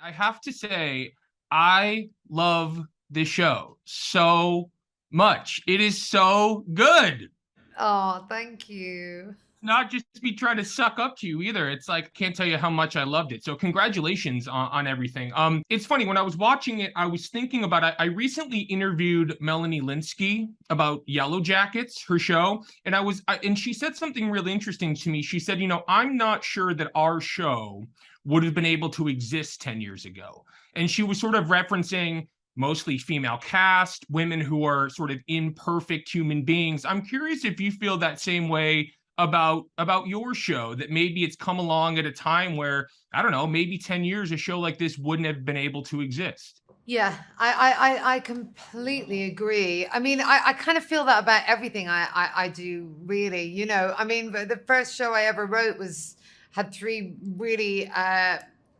I have to say, I love this show so much. It is so good. Oh, thank you. Not just me trying to suck up to you either. It's like, can't tell you how much I loved it. So congratulations on everything. It's funny when I was watching it, I was thinking about I recently interviewed Melanie Linsky about Yellow Jackets, her show, and and she said something really interesting to me. She said, I'm not sure that our show would have been able to exist 10 years ago. And she was sort of referencing mostly female cast, women who are sort of imperfect human beings. I'm curious if you feel that same way about your show, that maybe it's come along at a time where, I don't know, maybe 10 years a show like this wouldn't have been able to exist. Yeah, I completely agree. I mean, I kind of feel that about everything I do, really. I mean, the first show I ever wrote had three really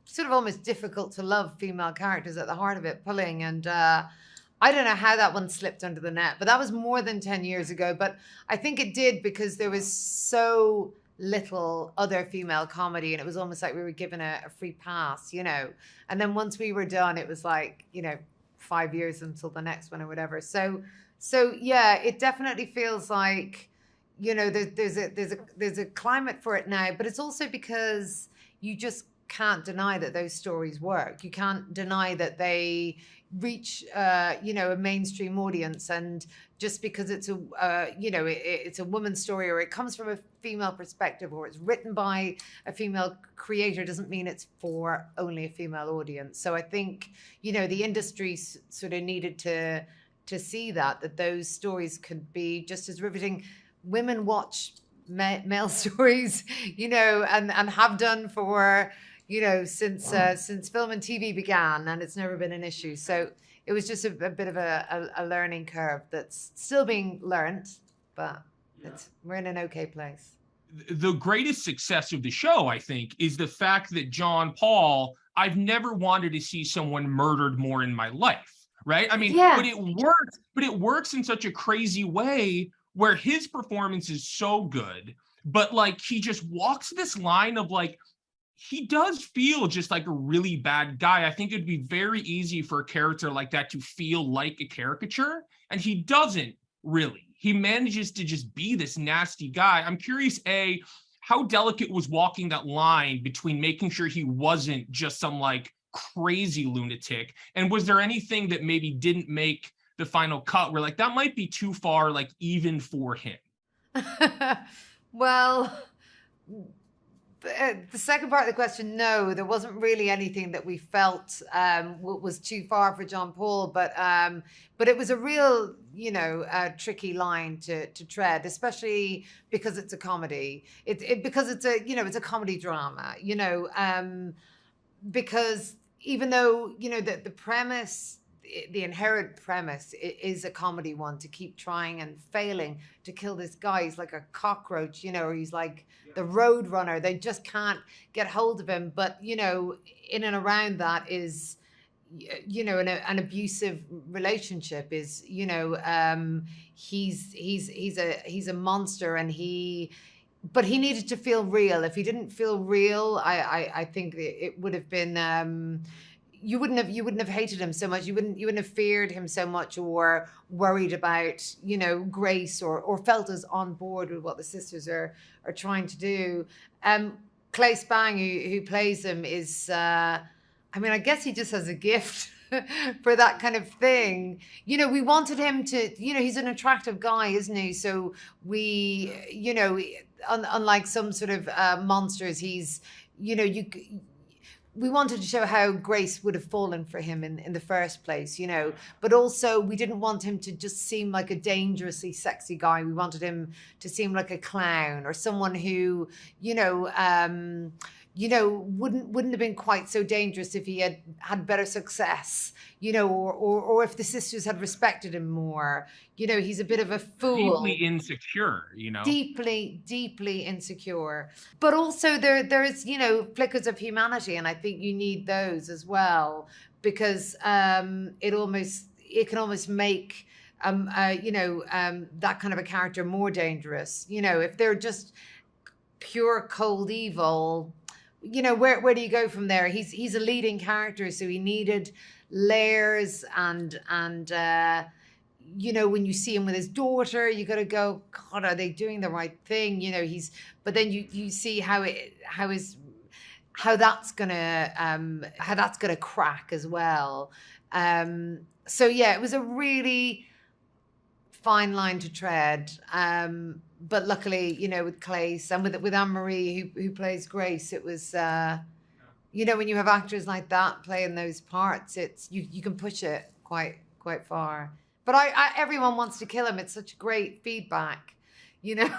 sort of almost difficult to love female characters at the heart of it, pulling. And I don't know how that one slipped under the net, but that was more than 10 years ago. But I think it did because there was so little other female comedy, and it was almost like we were given a free pass. And then once we were done, it was like, 5 years until the next one or whatever. So yeah, it definitely feels like, there's a climate for it now, but it's also because you just can't deny that those stories work. You can't deny that they reach a mainstream audience, and just because it's it's a woman's story, or it comes from a female perspective, or it's written by a female creator, doesn't mean it's for only a female audience. So I think the industry sort of needed to see that those stories could be just as riveting. Women watch male stories, and have done for since film and TV began, and it's never been an issue. So it was just a bit of a learning curve that's still being learned, but we're in an okay place. The greatest success of the show, I think, is the fact that John Paul, I've never wanted to see someone murdered more in my life, right? I mean, Yeah. but it works in such a crazy way where his performance is so good, but like he just walks this line of like, he does feel just like a really bad guy. I think it'd be very easy for a character like that to feel like a caricature, and he doesn't really. He manages to just be this nasty guy. I'm curious, A, how delicate was walking that line between making sure he wasn't just some like crazy lunatic, and was there anything that maybe didn't make the final cut where like that might be too far, like even for him? Well, the second part of the question, no, there wasn't really anything that we felt was too far for John Paul, but it was a real, tricky line to tread, especially because it's a comedy. Because it's a comedy drama, because even though the premise, the inherent premise is a comedy one, to keep trying and failing to kill this guy. He's like a cockroach, or he's like the road runner. They just can't get hold of him. But in and around that is an abusive relationship. Is he's a monster, and but he needed to feel real. If he didn't feel real, I think it would have been you wouldn't have hated him so much. You wouldn't have feared him so much, or worried about Grace, or felt as on board with what the sisters are trying to do. Clay Spang, who plays him, is I mean, I guess he just has a gift for that kind of thing. We wanted him to, he's an attractive guy, isn't he? So we, unlike some sort of monsters, he's, we wanted to show how Grace would have fallen for him in the first place, but also we didn't want him to just seem like a dangerously sexy guy. We wanted him to seem like a clown, or someone who, wouldn't have been quite so dangerous if he had better success, or if the sisters had respected him more. He's a bit of a Deeply fool. insecure. Deeply, deeply insecure. But also there is, flickers of humanity, and I think you need those as well, because it can almost make that kind of a character more dangerous. If they're just pure cold evil, you know, where do you go from there? He's a leading character, so he needed layers, and you know, when you see him with his daughter, you got to go, God, are they doing the right thing? You know, but then you see how that's gonna crack as well. So yeah, it was a really fine line to tread. But luckily, you know, with Clace and with Anne-Marie, who plays Grace, it was, you know, when you have actors like that playing those parts, it's you can push it quite far. But everyone wants to kill him. It's such great feedback, you know.